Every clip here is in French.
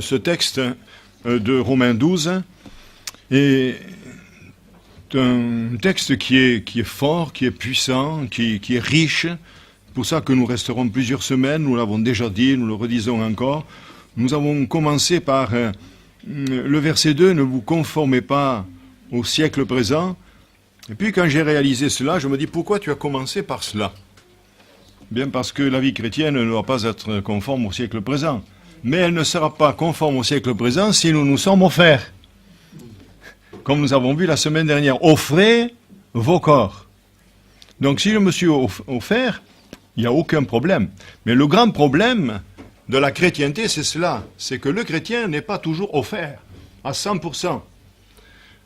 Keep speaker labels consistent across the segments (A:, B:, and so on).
A: Ce texte de Romains 12 est un texte qui est fort, qui est puissant, qui est riche. C'est pour ça que nous resterons plusieurs semaines, nous l'avons déjà dit, nous le redisons encore. Nous avons commencé par le verset 2, « Ne vous conformez pas au siècle présent ». Et puis quand j'ai réalisé cela, je me dis, pourquoi tu as commencé par cela? Bien parce que la vie chrétienne ne doit pas être conforme au siècle présent. Mais elle ne sera pas conforme au siècle présent si nous nous sommes offerts. Comme nous avons vu la semaine dernière, offrez vos corps. Donc si je me suis offert, il n'y a aucun problème. Mais le grand problème de la chrétienté, c'est cela. C'est que le chrétien n'est pas toujours offert à 100%.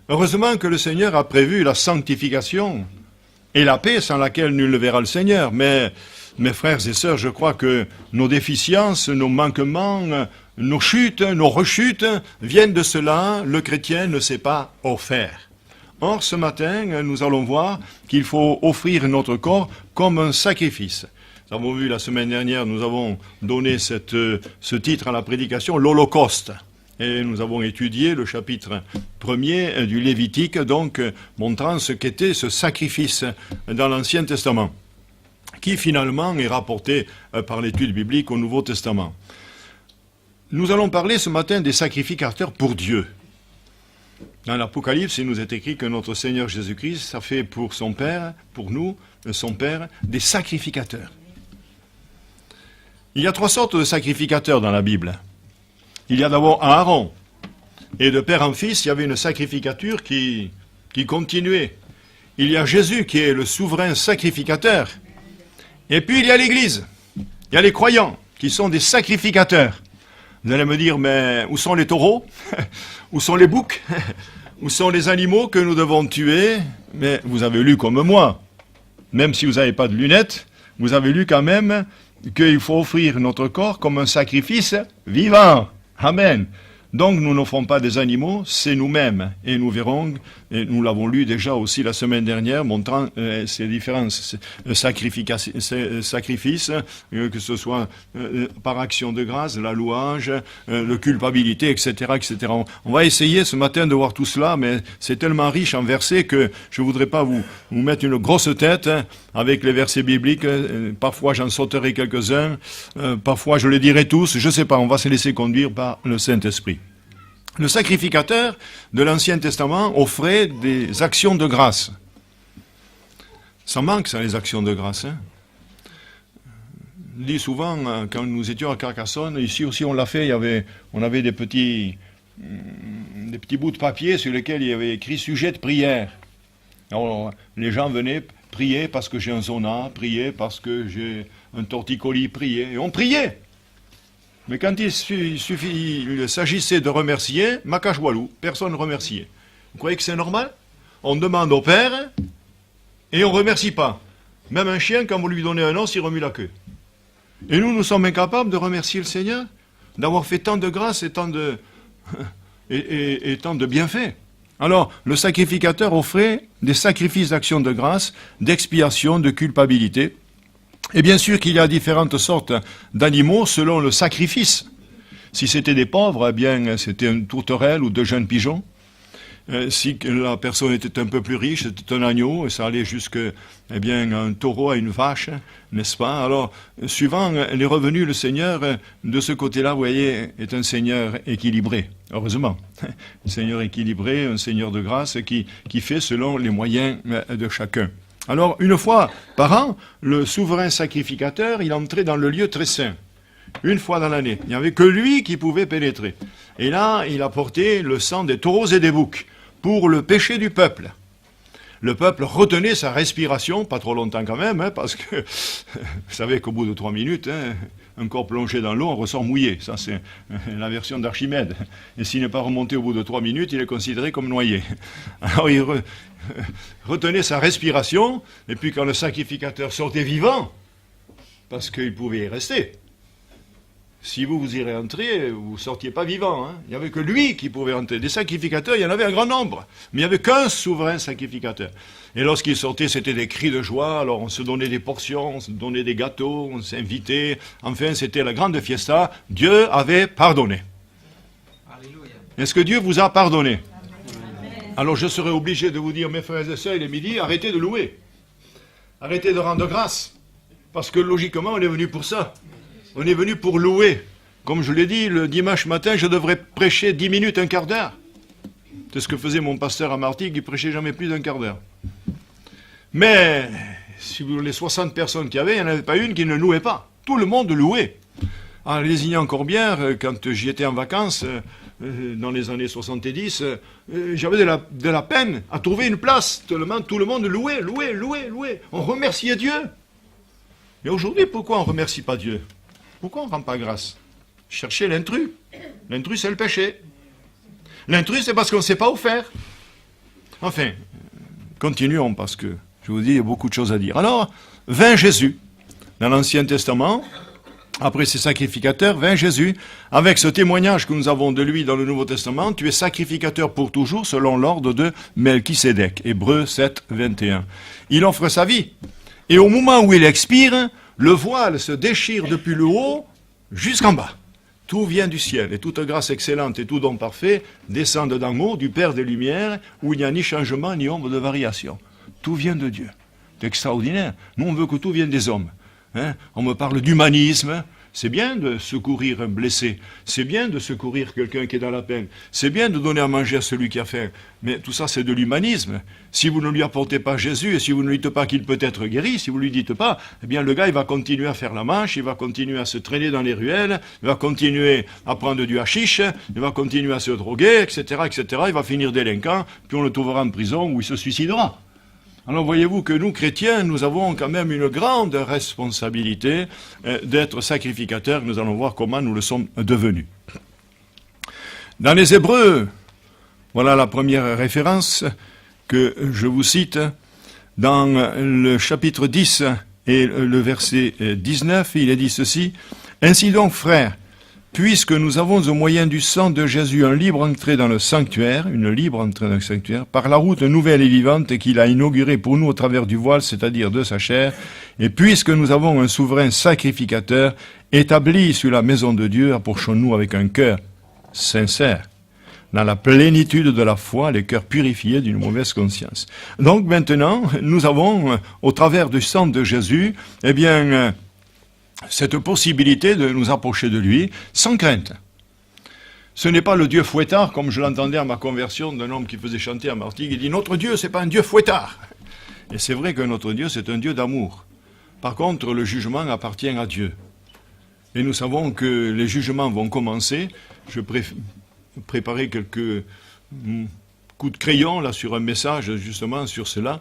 A: Heureusement que le Seigneur a prévu la sanctification et la paix sans laquelle nul ne verra le Seigneur. Mais mes frères et sœurs, je crois que nos déficiences, nos manquements, nos chutes, nos rechutes viennent de cela. Le chrétien ne s'est pas offert. Or, ce matin, nous allons voir qu'il faut offrir notre corps comme un sacrifice. Nous avons vu la semaine dernière, nous avons donné ce titre à la prédication, l'Holocauste. Et nous avons étudié le chapitre 1er du Lévitique, donc montrant ce qu'était ce sacrifice dans l'Ancien Testament, qui finalement est rapporté par l'étude biblique au Nouveau Testament. Nous allons parler ce matin des sacrificateurs pour Dieu. Dans l'Apocalypse, il nous est écrit que notre Seigneur Jésus-Christ a fait pour son Père, pour nous, son Père, des sacrificateurs. Il y a 3 sortes de sacrificateurs dans la Bible. Il y a d'abord Aaron. Et de père en fils, il y avait une sacrificature qui continuait. Il y a Jésus qui est le souverain sacrificateur. Et puis il y a l'Église. Il y a les croyants qui sont des sacrificateurs. Vous allez me dire, mais où sont les taureaux? Où sont les boucs? Où sont les animaux que nous devons tuer? Mais vous avez lu comme moi, même si vous n'avez pas de lunettes, vous avez lu quand même qu'il faut offrir notre corps comme un sacrifice vivant. Amen. Donc nous n'offrons pas des animaux, c'est nous-mêmes. Et nous verrons, et nous l'avons lu déjà aussi la semaine dernière, montrant ces différents sacrifices, que ce soit par action de grâce, la louange, de culpabilité, etc., etc. On va essayer ce matin de voir tout cela, mais c'est tellement riche en versets que je ne voudrais pas vous mettre une grosse tête avec les versets bibliques. Parfois j'en sauterai quelques-uns, parfois je les dirai tous, je ne sais pas, on va se laisser conduire par le Saint-Esprit. Le sacrificateur de l'Ancien Testament offrait des actions de grâce. Ça manque, ça, les actions de grâce. Je dis souvent, quand nous étions à Carcassonne, ici aussi on l'a fait, on avait des petits bouts de papier sur lesquels il y avait écrit « sujet de prière ». Alors, les gens venaient prier parce que j'ai un zona, prier parce que j'ai un torticolis, prier. Et on priait. Mais quand il s'agissait de remercier, Macache Walou, personne ne remerciait. Vous croyez que c'est normal? On demande au Père et on ne remercie pas. Même un chien, quand vous lui donnez un os, il remue la queue. Et nous sommes incapables de remercier le Seigneur, d'avoir fait tant de grâce et tant de bienfaits. Alors, le sacrificateur offrait des sacrifices d'action de grâce, d'expiation, de culpabilité. Et bien sûr qu'il y a différentes sortes d'animaux selon le sacrifice. Si c'était des pauvres, eh bien c'était une tourterelle ou 2 jeunes pigeons. Si la personne était un peu plus riche, c'était un agneau, et ça allait jusqu'à un taureau, à une vache, n'est-ce pas? Alors, suivant les revenus, le Seigneur, de ce côté-là, vous voyez, est un Seigneur équilibré, heureusement. Un Seigneur équilibré, un Seigneur de grâce qui fait selon les moyens de chacun. Alors, une fois par an, le souverain sacrificateur, il entrait dans le lieu très saint. Une fois dans l'année. Il n'y avait que lui qui pouvait pénétrer. Et là, il apportait le sang des taureaux et des boucs pour le péché du peuple. Le peuple retenait sa respiration, pas trop longtemps quand même, parce que vous savez qu'au bout de 3 minutes, un corps plongé dans l'eau, on ressort mouillé. Ça, c'est la version d'Archimède. Et s'il n'est pas remonté au bout de 3 minutes, il est considéré comme noyé. Alors, il retenait sa respiration, et puis quand le sacrificateur sortait vivant, parce qu'il pouvait y rester, si vous y rentriez, vous ne sortiez pas vivant. Il n'y avait que lui qui pouvait entrer. Des sacrificateurs, il y en avait un grand nombre, mais il n'y avait qu'un souverain sacrificateur. Et lorsqu'il sortait, c'était des cris de joie, alors on se donnait des portions, on se donnait des gâteaux, on s'invitait. Enfin, c'était la grande fiesta. Dieu avait pardonné. Est-ce que Dieu vous a pardonné? Alors je serai obligé de vous dire, mes frères et sœurs, il est midi, arrêtez de louer. Arrêtez de rendre grâce. Parce que logiquement, on est venu pour ça. On est venu pour louer. Comme je l'ai dit, le dimanche matin, je devrais prêcher 10 minutes, un quart d'heure. C'est ce que faisait mon pasteur à Martigues, il prêchait jamais plus d'un quart d'heure. Mais, si vous les 60 personnes qu'il y avait, il n'y en avait pas une qui ne louait pas. Tout le monde louait. À Lézignan-Corbière, quand j'y étais en vacances, dans les années 70, j'avais de la peine à trouver une place. Tout le monde louait. On remerciait Dieu. Et aujourd'hui, pourquoi on ne remercie pas Dieu? Pourquoi on ne rend pas grâce? Chercher l'intrus. L'intrus, c'est le péché. L'intrus, c'est parce qu'on ne sait pas où faire. Enfin, continuons, parce que, je vous dis, il y a beaucoup de choses à dire. Alors, vint Jésus, dans l'Ancien Testament, après ces sacrificateurs, vint Jésus, avec ce témoignage que nous avons de lui dans le Nouveau Testament, tu es sacrificateur pour toujours, selon l'ordre de Melchisédek, Hébreux 7, 21. Il offre sa vie. Et au moment où il expire, le voile se déchire depuis le haut jusqu'en bas. Tout vient du ciel, et toute grâce excellente et tout don parfait descendent d'en haut, du Père des Lumières, où il n'y a ni changement ni ombre de variation. Tout vient de Dieu. C'est extraordinaire. Nous, on veut que tout vienne des hommes. On me parle d'humanisme. C'est bien de secourir un blessé. C'est bien de secourir quelqu'un qui est dans la peine. C'est bien de donner à manger à celui qui a faim. Mais tout ça, c'est de l'humanisme. Si vous ne lui apportez pas Jésus, et si vous ne lui dites pas qu'il peut être guéri, si vous ne lui dites pas, eh bien le gars, il va continuer à faire la manche, il va continuer à se traîner dans les ruelles, il va continuer à prendre du hashish, il va continuer à se droguer, etc., etc. Il va finir délinquant, puis on le trouvera en prison où il se suicidera. Alors voyez-vous que nous, chrétiens, nous avons quand même une grande responsabilité d'être sacrificateurs. Nous allons voir comment nous le sommes devenus. Dans les Hébreux, voilà la première référence que je vous cite. Dans le chapitre 10 et le verset 19, il est dit ceci. « Ainsi donc, frères, puisque nous avons au moyen du sang de Jésus une libre entrée dans le sanctuaire, par la route nouvelle et vivante qu'il a inaugurée pour nous au travers du voile, c'est-à-dire de sa chair, et puisque nous avons un souverain sacrificateur établi sur la maison de Dieu, approchons-nous avec un cœur sincère, dans la plénitude de la foi, les cœurs purifiés d'une mauvaise conscience. » Donc maintenant, nous avons, au travers du sang de Jésus, eh bien, cette possibilité de nous approcher de lui sans crainte. Ce n'est pas le Dieu fouettard, comme je l'entendais à ma conversion d'un homme qui faisait chanter à Martigues. Il dit « Notre Dieu, c'est pas un Dieu fouettard ». Et c'est vrai que notre Dieu, c'est un Dieu d'amour. Par contre, le jugement appartient à Dieu. Et nous savons que les jugements vont commencer. Je préparais quelques coups de crayon là sur un message justement sur cela.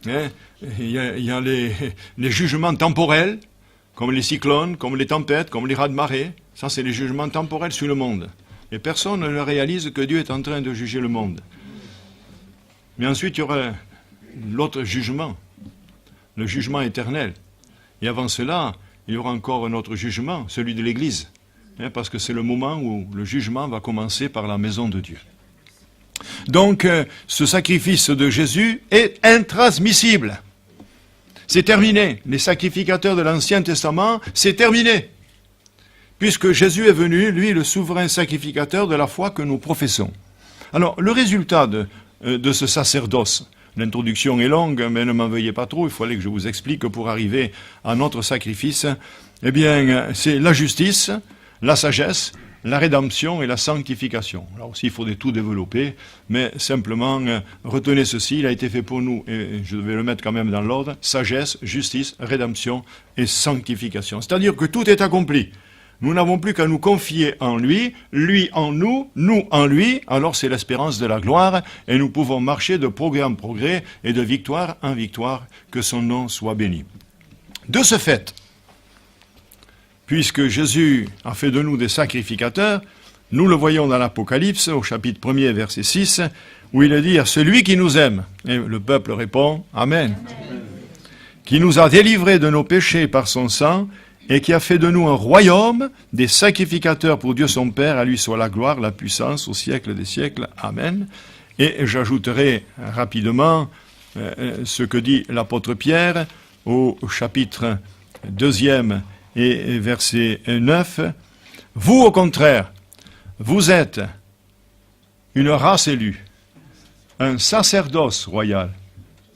A: Il y a les jugements temporels, comme les cyclones, comme les tempêtes, comme les raz-de-marée. Ça, c'est les jugements temporels sur le monde. Et personne ne réalise que Dieu est en train de juger le monde. Mais ensuite, il y aura l'autre jugement, le jugement éternel. Et avant cela, il y aura encore un autre jugement, celui de l'Église. Parce que c'est le moment où le jugement va commencer par la maison de Dieu. Donc, ce sacrifice de Jésus est intransmissible. C'est terminé. Les sacrificateurs de l'Ancien Testament, c'est terminé. Puisque Jésus est venu, lui, le souverain sacrificateur de la foi que nous professons. Alors, le résultat de ce sacerdoce, l'introduction est longue, mais ne m'en veuillez pas trop, il fallait que je vous explique pour arriver à notre sacrifice. Eh bien, c'est la justice, la sagesse, la rédemption et la sanctification. Là aussi, il faudrait tout développer, mais simplement, retenez ceci, il a été fait pour nous, et je vais le mettre quand même dans l'ordre, sagesse, justice, rédemption et sanctification. C'est-à-dire que tout est accompli. Nous n'avons plus qu'à nous confier en lui en nous en lui, alors c'est l'espérance de la gloire, et nous pouvons marcher de progrès en progrès et de victoire en victoire, que son nom soit béni. De ce fait, puisque Jésus a fait de nous des sacrificateurs, nous le voyons dans l'Apocalypse, au chapitre 1er, verset 6, où il est dit « À celui qui nous aime », et le peuple répond « Amen », qui nous a délivrés de nos péchés par son sang, et qui a fait de nous un royaume, des sacrificateurs pour Dieu son Père, à lui soit la gloire, la puissance, au siècle des siècles. Amen. Et j'ajouterai rapidement ce que dit l'apôtre Pierre au chapitre 2e et verset 9. Vous, au contraire, vous êtes une race élue, un sacerdoce royal,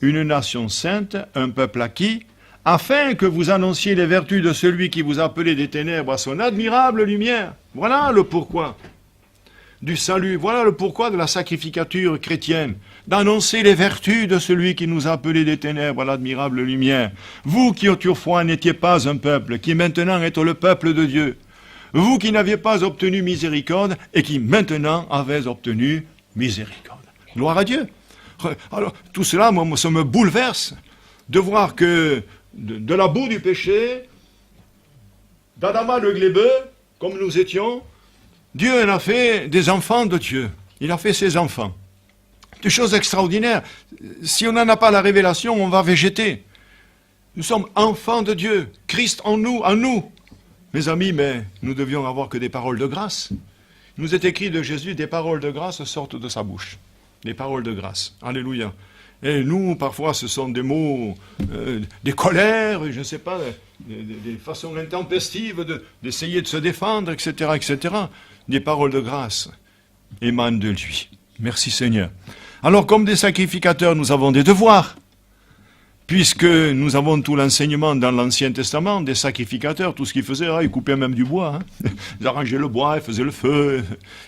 A: une nation sainte, un peuple acquis, afin que vous annonciez les vertus de celui qui vous a appelé des ténèbres à son admirable lumière. Voilà le pourquoi du salut, voilà le pourquoi de la sacrificature chrétienne, d'annoncer les vertus de celui qui nous a appelés des ténèbres à l'admirable lumière. Vous qui autrefois n'étiez pas un peuple, qui maintenant êtes le peuple de Dieu. Vous qui n'aviez pas obtenu miséricorde et qui maintenant avez obtenu miséricorde. Gloire à Dieu. Alors, tout cela, moi, ça me bouleverse de voir que de la boue du péché, d'Adama le glébeux, comme nous étions, Dieu en a fait des enfants de Dieu. Il a fait ses enfants. Des choses extraordinaires. Si on n'en a pas la révélation, on va végéter. Nous sommes enfants de Dieu. Christ en nous, en nous. Mes amis, mais nous devions avoir que des paroles de grâce. Il nous est écrit de Jésus, des paroles de grâce sortent de sa bouche. Des paroles de grâce. Alléluia. Et nous, parfois, ce sont des mots, des colères, je ne sais pas, des façons intempestives d'essayer de se défendre, etc., etc. Des paroles de grâce émanent de lui. Merci Seigneur. Alors, comme des sacrificateurs, nous avons des devoirs. Puisque nous avons tout l'enseignement dans l'Ancien Testament, des sacrificateurs, tout ce qu'ils faisaient, ils coupaient même du bois. Ils arrangeaient le bois, ils faisaient le feu,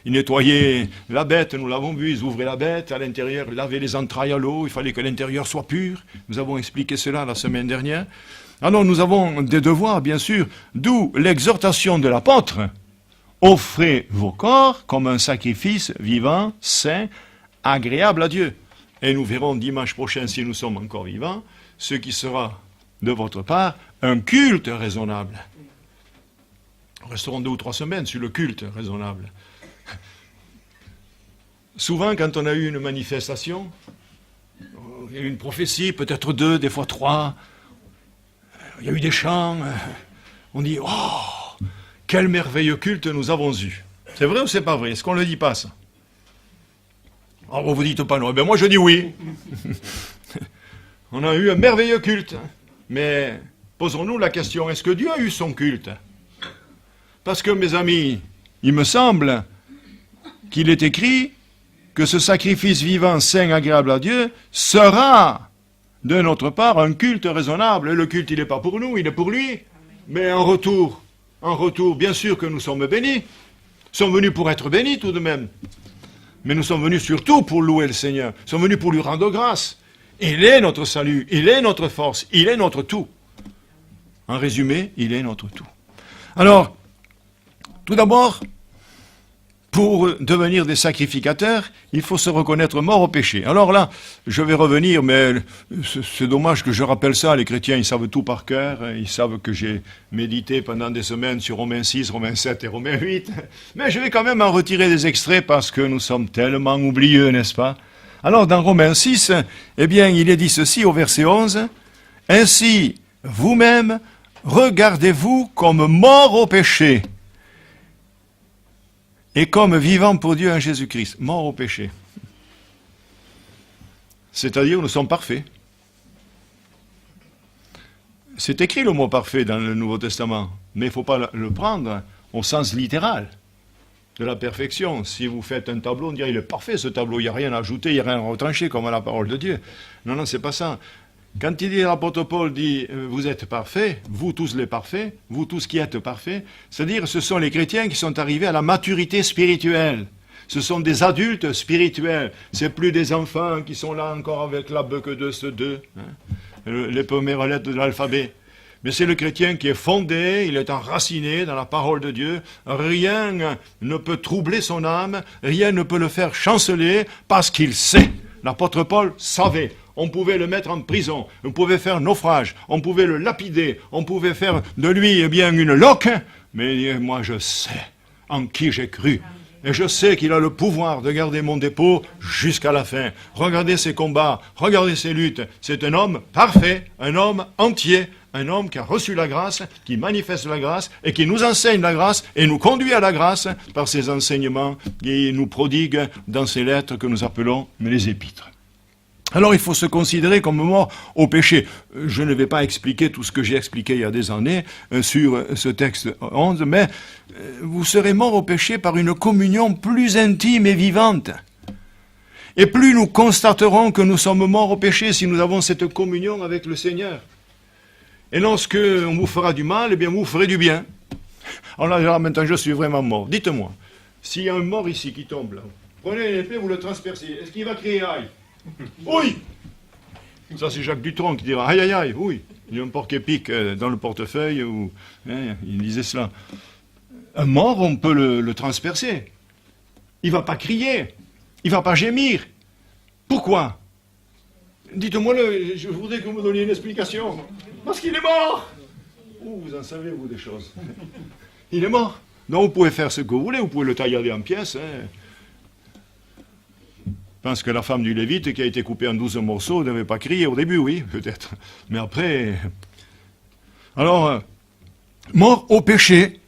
A: ils nettoyaient la bête, nous l'avons vu, ils ouvraient la bête, à l'intérieur, ils lavaient les entrailles à l'eau, il fallait que l'intérieur soit pur. Nous avons expliqué cela la semaine dernière. Alors nous avons des devoirs, bien sûr, d'où l'exhortation de l'apôtre. Offrez vos corps comme un sacrifice vivant, saint, agréable à Dieu. Et nous verrons dimanche prochain, si nous sommes encore vivants, ce qui sera de votre part un culte raisonnable. Nous resterons 2 ou 3 semaines sur le culte raisonnable. Souvent, quand on a eu une manifestation, il y a eu une prophétie, peut-être 2, des fois 3, il y a eu des chants, on dit « Oh, quel merveilleux culte nous avons eu !» C'est vrai ou c'est pas vrai? Est-ce qu'on ne le dit pas, ça? Alors vous dites pas non, eh bien moi je dis oui. On a eu un merveilleux culte, mais posons-nous la question, est-ce que Dieu a eu son culte? Parce que mes amis, il me semble qu'il est écrit que ce sacrifice vivant, saint, agréable à Dieu, sera de notre part un culte raisonnable. Et le culte, il n'est pas pour nous, il est pour lui. Mais en retour, bien sûr que nous sommes bénis. Nous sommes venus pour être bénis tout de même. Mais nous sommes venus surtout pour louer le Seigneur. Nous sommes venus pour lui rendre grâce. Il est notre salut, il est notre force, il est notre tout. En résumé, il est notre tout. Alors, tout d'abord, pour devenir des sacrificateurs, il faut se reconnaître mort au péché. Alors là, je vais revenir, mais c'est dommage que je rappelle ça. Les chrétiens, ils savent tout par cœur. Ils savent que j'ai médité pendant des semaines sur Romains 6, Romains 7 et Romains 8. Mais je vais quand même en retirer des extraits parce que nous sommes tellement oublieux, n'est-ce pas? Alors, dans Romains 6, eh bien, il est dit ceci au verset 11. « Ainsi, vous-même, regardez-vous comme morts au péché et comme vivants pour Dieu en Jésus-Christ. » Morts au péché. C'est-à-dire, nous sommes parfaits. C'est écrit le mot parfait dans le Nouveau Testament, mais il ne faut pas le prendre au sens littéral de la perfection. Si vous faites un tableau, on dirait il est parfait ce tableau, il n'y a rien à ajouter, il n'y a rien à retrancher, comme à la parole de Dieu. Non, non, c'est pas ça. Quand il dit, l'apôtre Paul dit, vous êtes parfaits, vous tous les parfaits, vous tous qui êtes parfaits, c'est-à-dire ce sont les chrétiens qui sont arrivés à la maturité spirituelle. Ce sont des adultes spirituels. C'est plus des enfants qui sont là encore avec la beuque de ce deux, les premières lettres de l'alphabet. Mais c'est le chrétien qui est fondé, il est enraciné dans la parole de Dieu. Rien ne peut troubler son âme, rien ne peut le faire chanceler parce qu'il sait. L'apôtre Paul savait. On pouvait le mettre en prison, on pouvait faire naufrage, on pouvait le lapider, on pouvait faire de lui eh bien une loque. Mais moi je sais en qui j'ai cru. Et je sais qu'il a le pouvoir de garder mon dépôt jusqu'à la fin. Regardez ses combats, regardez ses luttes. C'est un homme parfait, un homme entier, un homme qui a reçu la grâce, qui manifeste la grâce et qui nous enseigne la grâce et nous conduit à la grâce par ses enseignements qu'il nous prodigue dans ces lettres que nous appelons les épîtres. Alors il faut se considérer comme mort au péché. Je ne vais pas expliquer tout ce que j'ai expliqué il y a des années sur ce texte 11, mais vous serez mort au péché par une communion plus intime et vivante Et plus nous constaterons que nous sommes morts au péché si nous avons cette communion avec le Seigneur. Et lorsque on vous fera du mal, eh bien vous ferez du bien. Alors là, maintenant je suis vraiment mort. Dites-moi, s'il y a un mort ici qui tombe là, prenez l'épée, vous le transpercez. Est-ce qu'il va crier aïe? Oui. Ça c'est Jacques Dutronc qui dira aïe aïe aïe, oui. Il y a un porc épic dans le portefeuille, ou il disait cela. Un mort, on peut le transpercer. Il ne va pas crier, il ne va pas gémir. Pourquoi? Dites-moi, je voudrais que vous me donniez une explication. Parce qu'il est mort. Vous en savez, vous, des choses. Il est mort. Donc vous pouvez faire ce que vous voulez, vous pouvez le taillarder en pièces. Je pense que la femme du Lévite, qui a été coupée en 12 morceaux, ne devait pas crier au début, oui, peut-être. Mais après... Alors, mort au péché.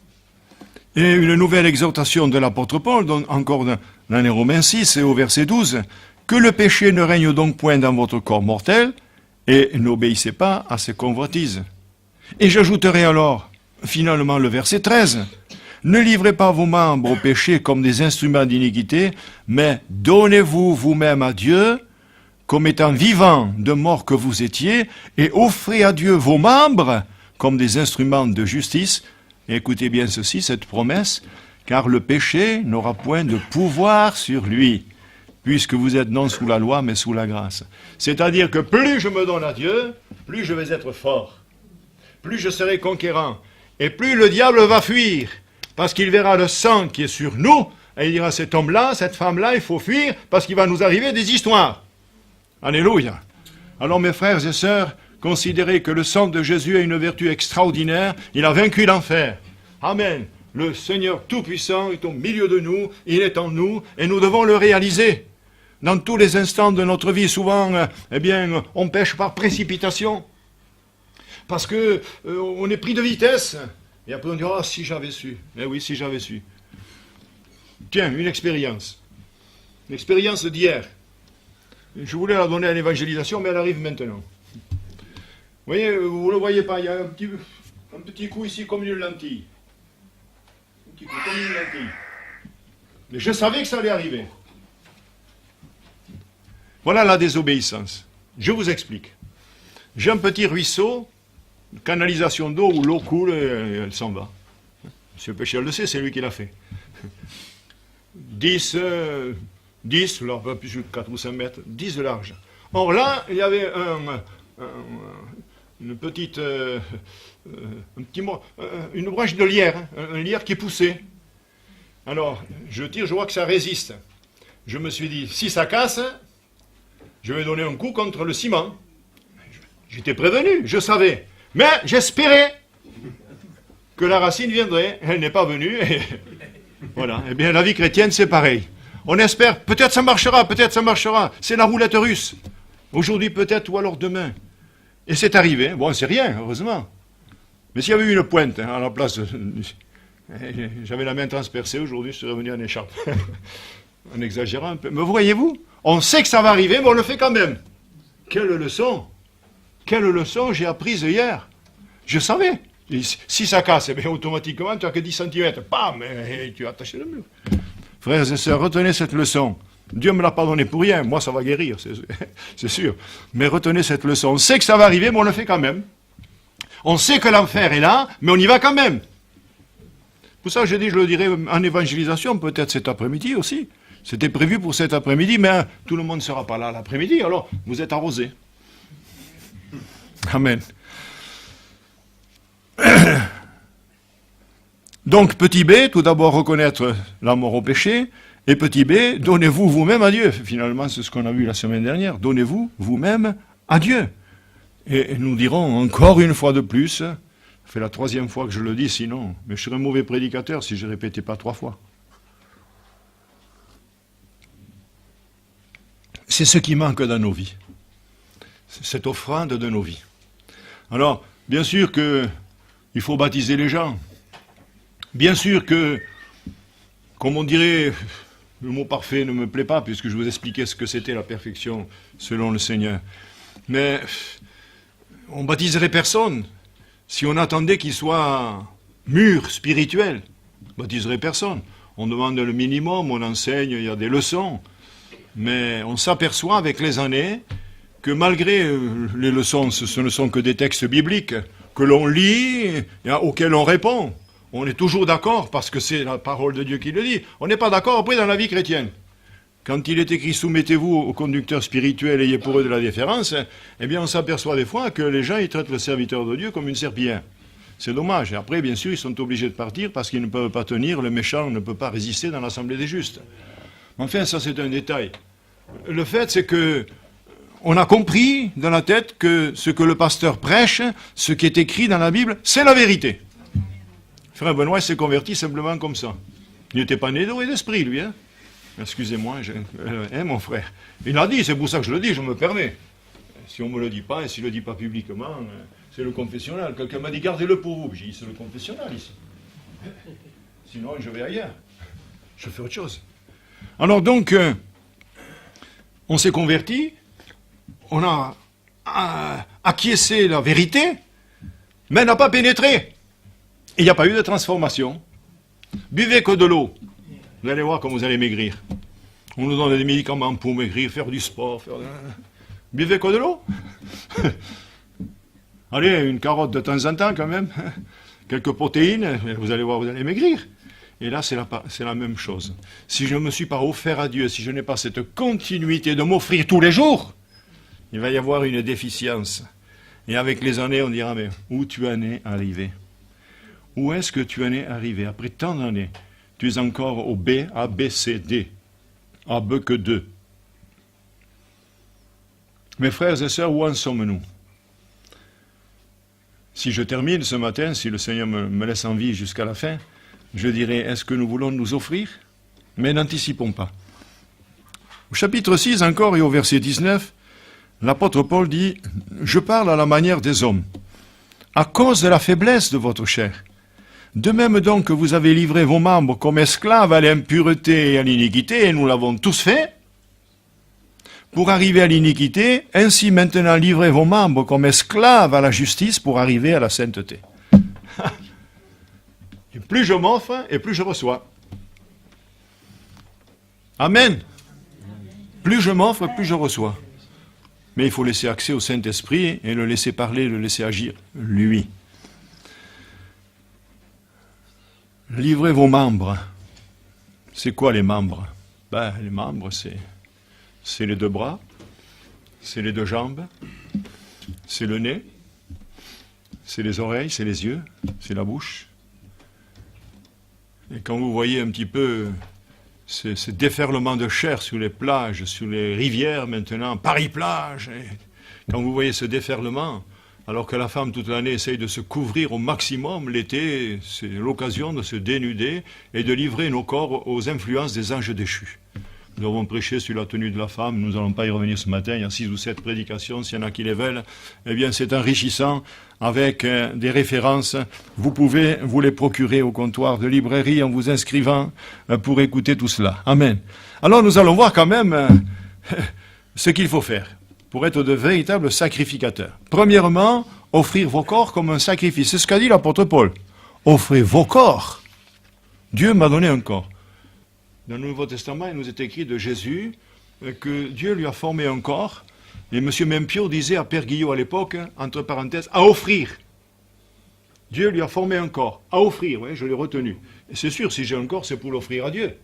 A: Et une nouvelle exhortation de l'apôtre Paul, donc encore dans les Romains 6 et au verset 12, « Que le péché ne règne donc point dans votre corps mortel, et n'obéissez pas à ses convoitises. » Et j'ajouterai alors, finalement, le verset 13, « Ne livrez pas vos membres au péché comme des instruments d'iniquité, mais donnez-vous vous-même à Dieu, comme étant vivants de mort que vous étiez, et offrez à Dieu vos membres comme des instruments de justice. » Et écoutez bien ceci, cette promesse, car le péché n'aura point de pouvoir sur lui, puisque vous êtes non sous la loi, mais sous la grâce. C'est-à-dire que plus je me donne à Dieu, plus je vais être fort, plus je serai conquérant, et plus le diable va fuir, parce qu'il verra le sang qui est sur nous, et il dira, cet homme-là, cette femme-là, il faut fuir, parce qu'il va nous arriver des histoires. Alléluia. Alors mes frères et sœurs, considérez que le sang de Jésus a une vertu extraordinaire, il a vaincu l'enfer. Amen. Le Seigneur Tout-Puissant est au milieu de nous, il est en nous, et nous devons le réaliser. Dans tous les instants de notre vie, souvent, on pêche par précipitation, parce que on est pris de vitesse, et après on dit, oh, si j'avais su. Eh oui, si j'avais su. Tiens, une expérience d'hier. Je voulais la donner à l'évangélisation, mais elle arrive maintenant. Vous voyez, vous ne le voyez pas, il y a un petit coup ici comme une lentille. Un petit coup comme une lentille. Mais je savais que ça allait arriver. Voilà la désobéissance. Je vous explique. J'ai un petit ruisseau, une canalisation d'eau où l'eau coule et elle s'en va. Monsieur Péchel le sait, c'est lui qui l'a fait. 10, là, pas plus de 4 ou 5 mètres, 10 de large. Or là, il y avait une branche de lierre, un lierre qui poussait. Alors, je tire, je vois que ça résiste. Je me suis dit, si ça casse, je vais donner un coup contre le ciment. J'étais prévenu, je savais. Mais j'espérais que la racine viendrait. Elle n'est pas venue. Et voilà. Eh bien, la vie chrétienne, c'est pareil. On espère, peut-être ça marchera, peut-être ça marchera. C'est la roulette russe. Aujourd'hui, peut-être, ou alors demain. Et c'est arrivé. Bon, c'est rien, heureusement. Mais s'il y avait eu une pointe à la place, j'avais la main transpercée, aujourd'hui je serais venu en écharpe. En exagérant un peu. Mais voyez-vous, on sait que ça va arriver, mais on le fait quand même. Quelle leçon j'ai apprise hier. Je savais. Et si ça casse, eh bien, automatiquement, tu n'as que 10 cm. Bam, et tu as attaché le mur. Frères et sœurs, retenez cette leçon. Dieu ne me l'a pas donné pour rien. Moi, ça va guérir, c'est sûr. Mais retenez cette leçon. On sait que ça va arriver, mais on le fait quand même. On sait que l'enfer est là, mais on y va quand même. Pour ça, je le dirai en évangélisation, peut-être cet après-midi aussi. C'était prévu pour cet après-midi, mais tout le monde ne sera pas là l'après-midi, alors vous êtes arrosés. Amen. Donc, petit b, tout d'abord reconnaître la mort au péché, et petit b, donnez-vous vous-même à Dieu. Finalement, c'est ce qu'on a vu la semaine dernière. Donnez-vous vous-même à Dieu. Et nous dirons encore une fois de plus, ça fait la 3e fois que je le dis sinon, mais je serais un mauvais prédicateur si je ne répétais pas 3 fois. C'est ce qui manque dans nos vies. C'est cette offrande de nos vies. Alors, bien sûr qu'il faut baptiser les gens. Bien sûr que, comme on dirait, le mot parfait ne me plaît pas, puisque je vous expliquais ce que c'était la perfection selon le Seigneur. Mais on baptiserait personne si on attendait qu'il soit mûr, spirituel. On baptiserait personne. On demande le minimum, on enseigne, il y a des leçons. Mais on s'aperçoit avec les années que malgré les leçons, ce ne sont que des textes bibliques que l'on lit et auxquels on répond. On est toujours d'accord parce que c'est la parole de Dieu qui le dit. On n'est pas d'accord après dans la vie chrétienne. Quand il est écrit « Soumettez-vous au conducteur spirituel, ayez pour eux de la déférence », eh bien on s'aperçoit des fois que les gens ils traitent le serviteur de Dieu comme une serpillière. C'est dommage. Et après, bien sûr, ils sont obligés de partir parce qu'ils ne peuvent pas tenir, le méchant ne peut pas résister dans l'assemblée des justes. Enfin, ça c'est un détail. Le fait, c'est que on a compris dans la tête que ce que le pasteur prêche, ce qui est écrit dans la Bible, c'est la vérité. Frère Benoît s'est converti simplement comme ça. Il n'était pas né d'eau et d'esprit, lui. Hein. Excusez-moi, mon frère. Il l'a dit, c'est pour ça que je le dis, je me permets. Si on ne me le dit pas, et s'il ne le dit pas publiquement, c'est le confessionnal. Quelqu'un m'a dit, gardez-le pour vous. J'ai dit, c'est le confessionnal ici. Sinon, je vais ailleurs. Je fais autre chose. Alors donc, on s'est converti, on a acquiescé la vérité, mais n'a pas pénétré. Il n'y a pas eu de transformation. Buvez que de l'eau. Vous allez voir comment vous allez maigrir. On nous donne des médicaments pour maigrir, faire du sport. Buvez que de l'eau. Allez, une carotte de temps en temps quand même. Quelques protéines, vous allez voir, vous allez maigrir. Et là, c'est la même chose. Si je ne me suis pas offert à Dieu, si je n'ai pas cette continuité de m'offrir tous les jours, il va y avoir une déficience. Et avec les années, on dira, mais où tu en es arrivé? Où est-ce que tu en es arrivé? Après tant d'années, tu es encore au B, A, B, C, D. A, B que 2. Mes frères et sœurs, où en sommes-nous? Si je termine ce matin, si le Seigneur me laisse en vie jusqu'à la fin, je dirais, est-ce que nous voulons nous offrir? Mais n'anticipons pas. Au chapitre 6 encore et au verset 19, l'apôtre Paul dit, « Je parle à la manière des hommes, à cause de la faiblesse de votre chair. De même donc que vous avez livré vos membres comme esclaves à l'impureté et à l'iniquité, et nous l'avons tous fait, pour arriver à l'iniquité, ainsi maintenant livrez vos membres comme esclaves à la justice pour arriver à la sainteté. » Et plus je m'offre, et plus je reçois. Amen. Plus je m'offre, plus je reçois. Mais il faut laisser accès au Saint-Esprit et le laisser parler, le laisser agir, lui. Livrez vos membres. C'est quoi les membres? Les membres, c'est les deux bras, c'est les deux jambes, c'est le nez, c'est les oreilles, c'est les yeux, c'est la bouche. Et quand vous voyez un petit peu ces déferlements de chair sur les plages, sur les rivières maintenant, Paris-Plage, quand vous voyez ce déferlement, alors que la femme toute l'année essaye de se couvrir au maximum, l'été, c'est l'occasion de se dénuder et de livrer nos corps aux influences des anges déchus. Nous avons prêché sur la tenue de la femme, nous n'allons pas y revenir ce matin, il y a 6 ou 7 prédications, s'il y en a qui les veulent, eh bien c'est enrichissant avec des références. Vous pouvez vous les procurer au comptoir de librairie en vous inscrivant pour écouter tout cela. Amen. Alors nous allons voir quand même ce qu'il faut faire pour être de véritables sacrificateurs. Premièrement, offrir vos corps comme un sacrifice. C'est ce qu'a dit l'apôtre Paul. Offrez vos corps. Dieu m'a donné un corps. Dans le Nouveau Testament, il nous est écrit de Jésus que Dieu lui a formé un corps. Et M. Mempio disait à Père Guillot à l'époque, entre parenthèses, à offrir. Dieu lui a formé un corps. À offrir, oui, je l'ai retenu. Et c'est sûr, si j'ai un corps, c'est pour l'offrir à Dieu.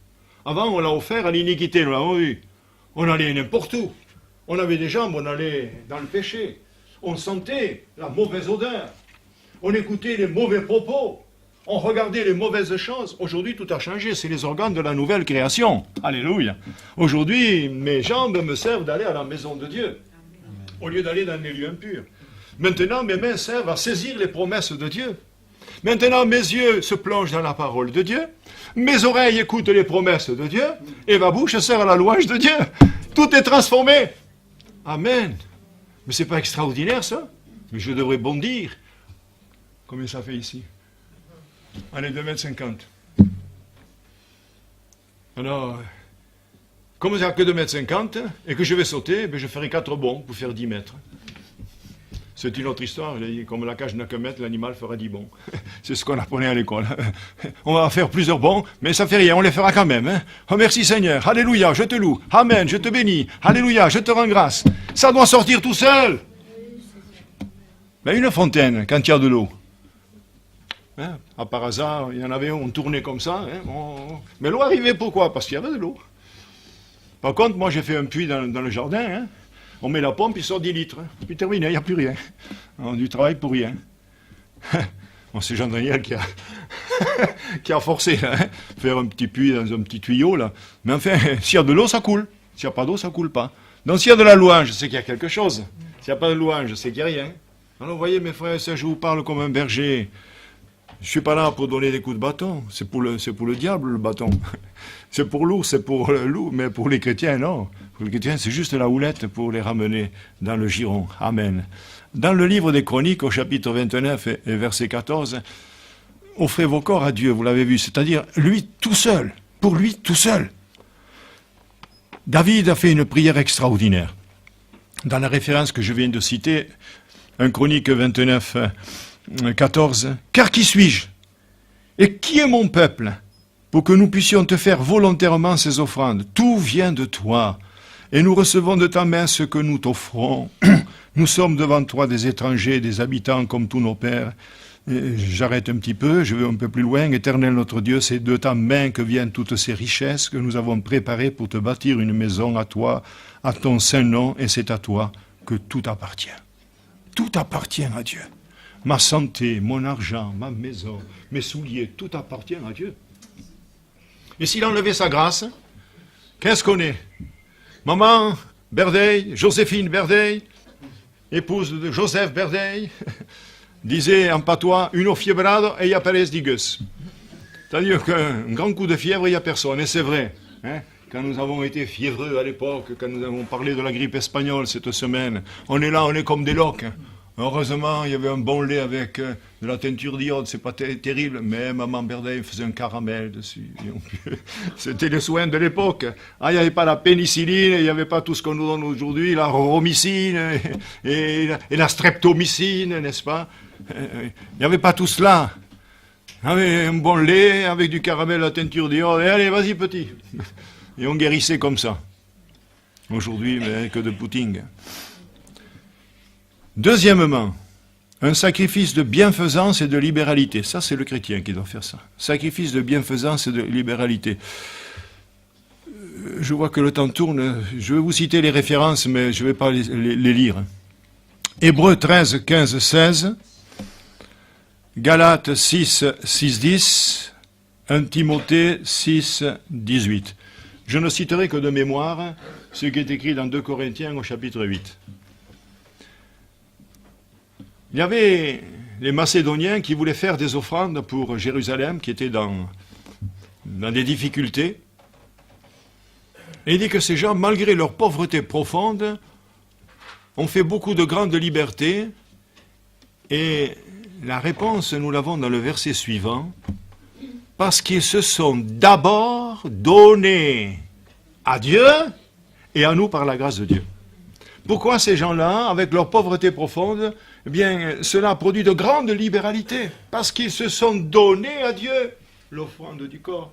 A: Avant, on l'a offert à l'iniquité, nous l'avons vu. On allait n'importe où. On avait des jambes, on allait dans le péché. On sentait la mauvaise odeur. On écoutait les mauvais propos. On regardait les mauvaises choses. Aujourd'hui, tout a changé. C'est les organes de la nouvelle création. Alléluia. Aujourd'hui, mes jambes me servent d'aller à la maison de Dieu, au lieu d'aller dans les lieux impurs. Maintenant, mes mains servent à saisir les promesses de Dieu. Maintenant, mes yeux se plongent dans la parole de Dieu. Mes oreilles écoutent les promesses de Dieu. Et ma bouche sert à la louange de Dieu. Tout est transformé. Amen. Mais c'est pas extraordinaire, ça? Mais je devrais bondir. Combien ça fait ici? Allez, 2,50 m. Alors, comme il n'y a que 2,50 m et que je vais sauter, je ferai 4 bonds pour faire 10 mètres. C'est une autre histoire. Comme la cage n'a qu'un mètre, l'animal fera 10 bonds. C'est ce qu'on apprenait à l'école. On va faire plusieurs bonds, mais ça fait rien, on les fera quand même. Hein. Oh merci Seigneur, alléluia, je te loue. Amen, je te bénis. Alléluia, je te rends grâce. Ça doit sortir tout seul. Mais une fontaine, quand il y a de l'eau. Hein, par hasard, il y en avait un, on tournait comme ça. Hein, Mais l'eau arrivait pourquoi? Parce qu'il y avait de l'eau. Par contre, moi j'ai fait un puits dans le jardin. Hein. On met la pompe, il sort 10 litres. Puis terminé, il n'y a plus rien. On a du travail pour rien. Bon, c'est Jean-Daniel qui a, qui a forcé, là, hein, faire un petit puits dans un petit tuyau, là. Mais enfin, s'il y a de l'eau, ça coule. S'il n'y a pas d'eau, ça coule pas. Donc s'il y a de la louange, c'est qu'il y a quelque chose. S'il n'y a pas de louange, c'est qu'il n'y a rien. Alors vous voyez, mes frères et sœurs, je vous parle comme un berger. Je ne suis pas là pour donner des coups de bâton. C'est pour le diable, le bâton. C'est pour l'ours, c'est pour le loup. Mais pour les chrétiens, non. Pour les chrétiens, c'est juste la houlette pour les ramener dans le giron. Amen. Dans le livre des Chroniques, au chapitre 29 et verset 14, offrez vos corps à Dieu, vous l'avez vu. C'est-à-dire, lui tout seul. Pour lui tout seul. David a fait une prière extraordinaire. Dans la référence que je viens de citer, 1 Chronique 29, 14. Car qui suis-je? Et qui est mon peuple? Pour que nous puissions te faire volontairement ces offrandes. Tout vient de toi. Et nous recevons de ta main ce que nous t'offrons. Nous sommes devant toi des étrangers, des habitants comme tous nos pères. J'arrête un petit peu, je vais un peu plus loin. Éternel notre Dieu, c'est de ta main que viennent toutes ces richesses que nous avons préparées pour te bâtir une maison à toi, à ton saint nom, et c'est à toi que tout appartient. Tout appartient à Dieu. Ma santé, mon argent, ma maison, mes souliers, tout appartient à Dieu. Et s'il enlevait sa grâce, qu'est-ce qu'on est? Maman Berdeil, Joséphine Berdeil, épouse de Joseph Berdeil, disait en patois, une fiebrado et aparece digues. C'est-à-dire qu'un grand coup de fièvre, il n'y a personne. Et c'est vrai. Hein, quand nous avons été fiévreux à l'époque, quand nous avons parlé de la grippe espagnole cette semaine, on est là, on est comme des loques. Hein. Heureusement, il y avait un bon lait avec de la teinture d'iode, c'est pas terrible, mais maman Berdeil faisait un caramel dessus. C'était les soins de l'époque. Ah, il n'y avait pas la pénicilline, il n'y avait pas tout ce qu'on nous donne aujourd'hui, la romycine et la streptomycine, n'est-ce pas? Il n'y avait pas tout cela. Il y avait un bon lait avec du caramel à teinture d'iode, et allez, vas-y petit. Et on guérissait comme ça. Aujourd'hui, mais que de pudding. Deuxièmement, un sacrifice de bienfaisance et de libéralité. Ça, c'est le chrétien qui doit faire ça. Sacrifice de bienfaisance et de libéralité. Je vois que le temps tourne. Je vais vous citer les références, mais je ne vais pas les lire. Hébreux 13, 15, 16. Galates 6, 6, 10. 1 Timothée 6, 18. Je ne citerai que de mémoire ce qui est écrit dans 2 Corinthiens au chapitre 8. Il y avait les Macédoniens qui voulaient faire des offrandes pour Jérusalem, qui étaient dans des difficultés. Et il dit que ces gens, malgré leur pauvreté profonde, ont fait beaucoup de grandes libertés. Et la réponse, nous l'avons dans le verset suivant, parce qu'ils se sont d'abord donnés à Dieu et à nous par la grâce de Dieu. Pourquoi ces gens-là, avec leur pauvreté profonde, eh bien, cela a produit de grandes libéralités, parce qu'ils se sont donnés à Dieu l'offrande du corps.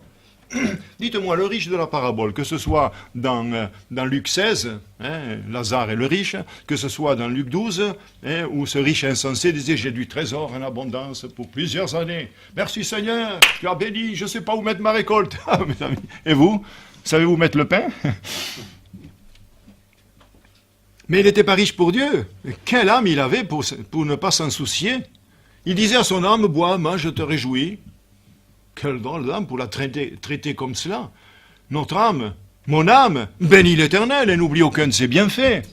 A: Dites-moi, le riche de la parabole, que ce soit dans Luc 16, hein, Lazare est le riche, que ce soit dans Luc 12, hein, où ce riche insensé disait « J'ai du trésor en abondance pour plusieurs années. Merci Seigneur, tu as béni, je ne sais pas où mettre ma récolte. » Et vous, savez-vous mettre le pain? Mais il n'était pas riche pour Dieu. Quelle âme il avait pour ne pas s'en soucier? Il disait à son âme, bois, mange, je te réjouis. Quelle drôle d'âme pour la traiter comme cela. Notre âme, mon âme, bénis l'Éternel et n'oublie aucun de ses bienfaits.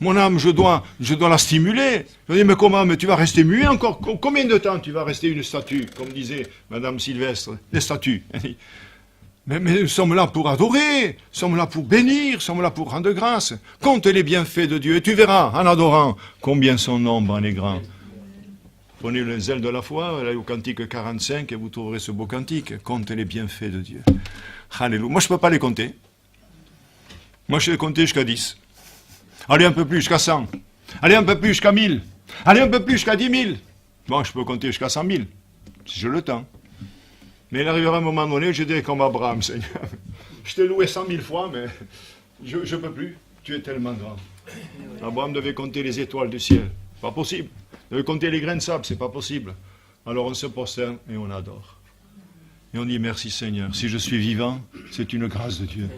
A: Mon âme, je dois la stimuler. Je dis, mais comment, mais tu vas rester muet encore? Combien de temps tu vas rester une statue, comme disait Madame Sylvestre, des statues? Mais nous sommes là pour adorer, nous sommes là pour bénir, nous sommes là pour rendre grâce. Compte les bienfaits de Dieu et tu verras, en adorant, combien son nombre en est grand. Prenez le zèle de la foi, allez au cantique 45 et vous trouverez ce beau cantique. Compte les bienfaits de Dieu. Alléluia. Moi, je ne peux pas les compter. Moi, je vais les compter jusqu'à 10. Allez un peu plus, jusqu'à 100. Allez un peu plus, jusqu'à 1000. Allez, un peu plus, jusqu'à 10 000. Bon, je peux compter jusqu'à 100 000, si j'ai le temps. Mais il arrivera un moment donné où je dirai comme Abraham, Seigneur. Je t'ai loué 100 000 fois, mais je ne peux plus. Tu es tellement grand. Abraham devait compter les étoiles du ciel. Pas possible. Il devait compter les grains de sable, c'est pas possible. Alors on se prosterne et on adore. Et on dit merci Seigneur. Si je suis vivant, c'est une grâce de Dieu.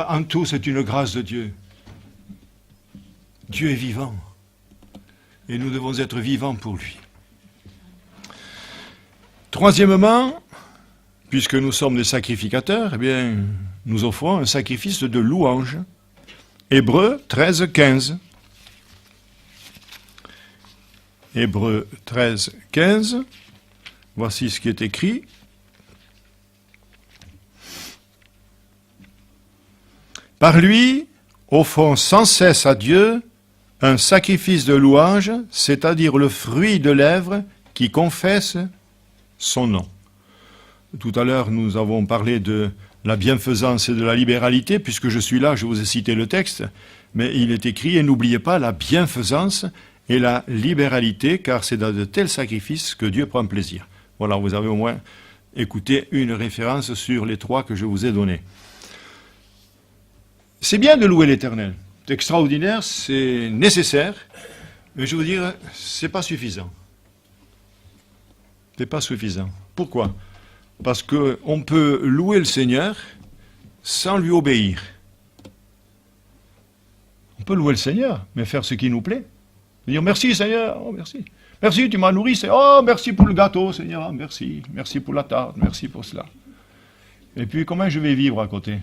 A: En tout, c'est une grâce de Dieu. Dieu est vivant. Et nous devons être vivants pour lui. Troisièmement, puisque nous sommes des sacrificateurs, eh bien, nous offrons un sacrifice de louange. Hébreux 13, 15. Hébreux 13, 15. Voici ce qui est écrit. Par lui, offrons sans cesse à Dieu un sacrifice de louange, c'est-à-dire le fruit de lèvres qui confesse son nom. Tout à l'heure, nous avons parlé de la bienfaisance et de la libéralité. Puisque je suis là, je vous ai cité le texte, mais il est écrit, et n'oubliez pas la bienfaisance et la libéralité, car c'est dans de tels sacrifices que Dieu prend plaisir. Voilà, vous avez au moins écouté une référence sur les trois que je vous ai donnés. C'est bien de louer l'Éternel. C'est extraordinaire, c'est nécessaire, mais je veux dire, c'est pas suffisant. C'est pas suffisant. Pourquoi ? Parce qu'on peut louer le Seigneur sans lui obéir. On peut louer le Seigneur, mais faire ce qui nous plaît. Dire merci Seigneur, oh merci. Merci, tu m'as nourri, oh merci pour le gâteau Seigneur, merci. Merci pour la tarte, merci pour cela. Et puis comment je vais vivre à côté ?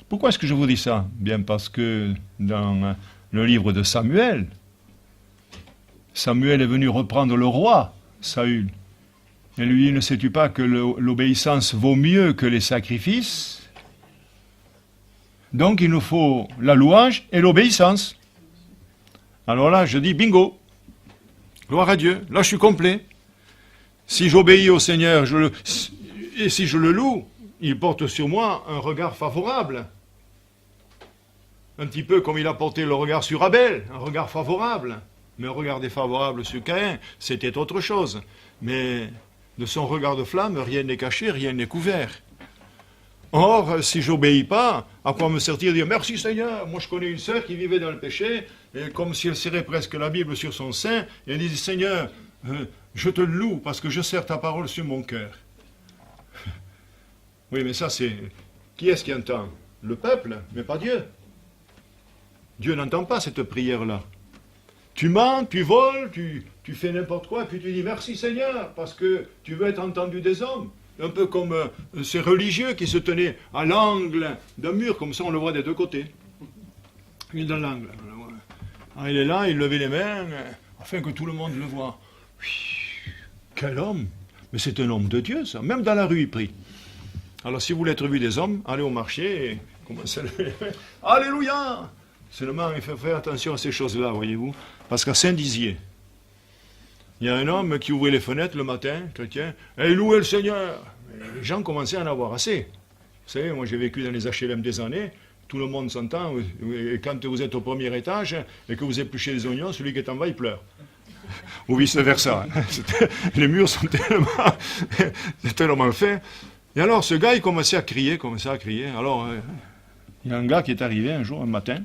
A: Pourquoi est-ce que je vous dis ça ? Bien parce que dans le livre de Samuel, Samuel est venu reprendre le roi, Saül. Et lui dit, ne sais-tu pas que l'obéissance vaut mieux que les sacrifices ? Donc il nous faut la louange et l'obéissance. Alors là, je dis bingo. Gloire à Dieu. Là, je suis complet. Si j'obéis au Seigneur, et si je le loue, il porte sur moi un regard favorable. Un petit peu comme il a porté le regard sur Abel, un regard favorable. Mais un regard défavorable sur Caïn, c'était autre chose. Mais de son regard de flamme, rien n'est caché, rien n'est couvert. Or, si j'obéis pas, à quoi me sert-il de dire merci Seigneur, moi je connais une sœur qui vivait dans le péché, et comme si elle serrait presque la Bible sur son sein, et elle disait Seigneur, je te loue parce que je serre ta parole sur mon cœur. Oui, mais ça c'est... Qui est-ce qui entend ? Le peuple, mais pas Dieu. Dieu n'entend pas cette prière-là. Tu mens, tu voles, tu fais n'importe quoi, et puis tu dis merci Seigneur, parce que tu veux être entendu des hommes. Un peu comme ces religieux qui se tenaient à l'angle d'un mur, comme ça on le voit des deux côtés. Il est dans l'angle. Il est là, il levait les mains, afin que tout le monde le voie. Quel homme! Mais c'est un homme de Dieu, ça. Même dans la rue, il prie. Alors si vous voulez être vu des hommes, allez au marché et commencez à lever les mains. Alléluia! Seulement, il faut faire attention à ces choses-là, voyez-vous. Parce qu'à Saint-Dizier, il y a un homme qui ouvrait les fenêtres le matin, chrétien, et il louait le Seigneur. Et les gens commençaient à en avoir assez. Vous savez, moi j'ai vécu dans les HLM des années, tout le monde s'entend, et quand vous êtes au premier étage et que vous épluchez les oignons, celui qui est en bas, il pleure. Ou vice-versa. Les murs sont tellement faits. Et alors ce gars, il commençait à crier. Alors, il y a un gars qui est arrivé un jour, un matin,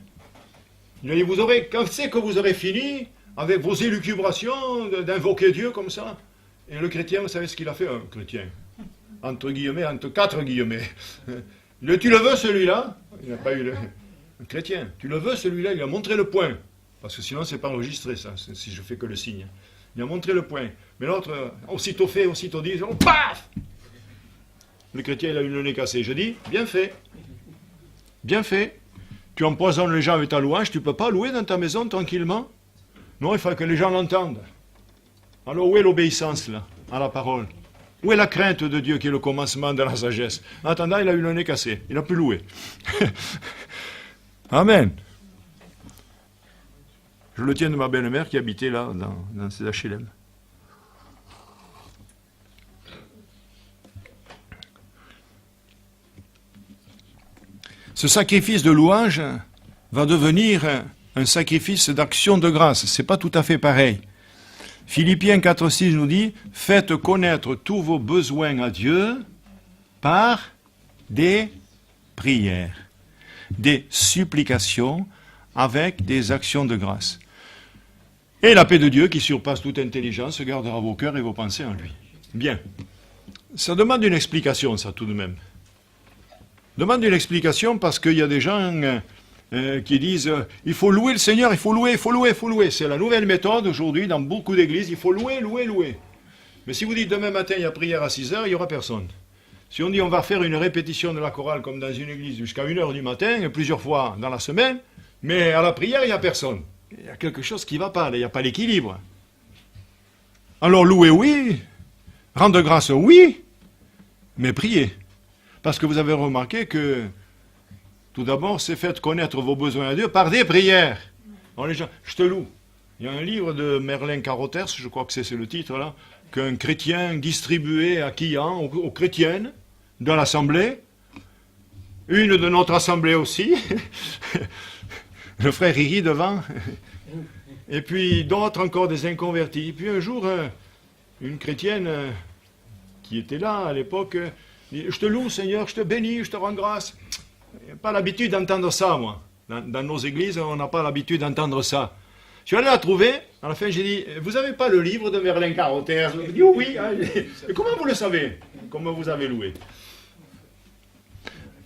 A: il a dit, quand c'est que vous aurez fini avec vos élucubrations d'invoquer Dieu comme ça? Et le chrétien, vous savez ce qu'il a fait? Un chrétien, entre guillemets, entre 4 guillemets. Tu le veux celui-là? Il n'a pas eu le... Un chrétien, tu le veux celui-là? Il a montré le poing. Parce que sinon, c'est pas enregistré, ça, si je fais que le signe. Il a montré le poing. Mais l'autre, aussitôt fait, aussitôt dit, paf! Le chrétien, il a eu le nez cassé. Je dis, bien fait. Bien fait. Tu empoisonnes les gens avec ta louange, tu ne peux pas louer dans ta maison tranquillement? Non, il faut que les gens l'entendent. Alors où est l'obéissance, là, à la parole? Où est la crainte de Dieu qui est le commencement de la sagesse? En attendant, il a eu le nez cassé. Il n'a plus loué. Amen. Je le tiens de ma belle-mère qui habitait là, dans ces HLM. Ce sacrifice de louange va devenir un sacrifice d'action de grâce. C'est pas tout à fait pareil. Philippiens 4,6 nous dit « Faites connaître tous vos besoins à Dieu par des prières, des supplications avec des actions de grâce. Et la paix de Dieu qui surpasse toute intelligence gardera vos cœurs et vos pensées en lui. » Bien. Ça demande une explication, ça, tout de même. Demande une explication parce qu'il y a des gens qui disent il faut louer le Seigneur, il faut louer, il faut louer, il faut louer. C'est la nouvelle méthode aujourd'hui dans beaucoup d'églises, il faut louer, louer, louer. Mais si vous dites demain matin il y a prière à 6 heures, il n'y aura personne. Si on dit on va faire une répétition de la chorale comme dans une église jusqu'à 1 heure du matin, et plusieurs fois dans la semaine, mais à la prière il n'y a personne. Il y a quelque chose qui ne va pas, il n'y a pas l'équilibre. Alors louer, oui. Rendre grâce, oui. Mais prier. Parce que vous avez remarqué que, tout d'abord, c'est fait connaître vos besoins à Dieu par des prières. Alors les gens, je te loue. Il y a un livre de Merlin Carothers, je crois que c'est le titre là, qu'un chrétien distribuait à Quillan, aux chrétiennes, dans l'assemblée. Une de notre assemblée aussi. Le frère Iri devant. Et puis d'autres encore, des inconvertis. Et puis un jour, une chrétienne qui était là à l'époque, dit, je te loue Seigneur, je te bénis, je te rends grâce. Je n'ai pas l'habitude d'entendre ça, moi. Dans nos églises, on n'a pas l'habitude d'entendre ça. Je suis allé la trouver, à la fin j'ai dit, vous n'avez pas le livre de Merlin Carothers? Elle dit, oui. Et comment vous le savez? Comment vous avez loué?